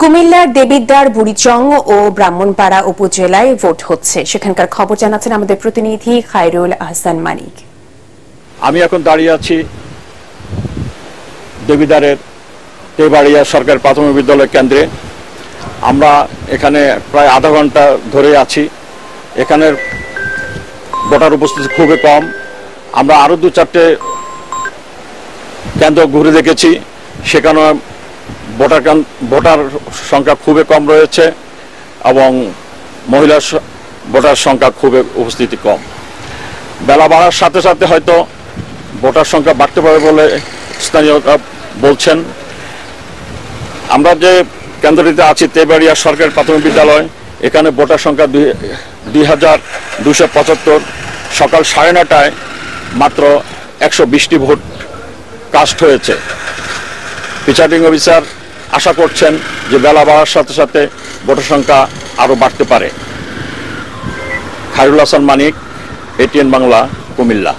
কুমিল্লার দেবিদ্বার বুড়িচং ও ব্রাহ্মণপাড়া উপজেলায় ভোট হচ্ছে। সেখানকার খবর জানাচ্ছেন আমাদের প্রতিনিধি খায়রুল আহসান মানিক। আমি এখন দাঁড়িয়ে আছি দেবিদ্বারের তেবাড়িয়া সরকারি প্রাথমিক বিদ্যালয় কেন্দ্রে। আমরা এখানে প্রায় আধা ঘন্টা ধরে আছি। এখানের ভোটার উপস্থিতি খুবই কম। আমরা আরো দু চারটে কেন্দ্র ঘুরে দেখেছি, সেখানে ভোটার সংখ্যা খুবই কম রয়েছে এবং মহিলা ভোটার সংখ্যা খুবই উপস্থিতি কম। বেলা বাড়ার সাথে সাথে হয়তো ভোটার সংখ্যা বাড়তে পারে বলে স্থানীয়রা বলছেন। আমরা যে কেন্দ্রটিতে আছি তেবাড়িয়া সরকারি প্রাথমিক বিদ্যালয়, এখানে ভোটার সংখ্যা 2275। সকাল 9:30টায় মাত্র 120টি ভোট কাস্ট হয়েছে। প্রিসাইডিং অফিসার আশা করছেন যে বেলা বাড়ার সাথে সাথে ভোটার সংখ্যা আরো বাড়তে পারে। খায়রুল হাসান মানিক, এটিএন বাংলা, কুমিল্লা।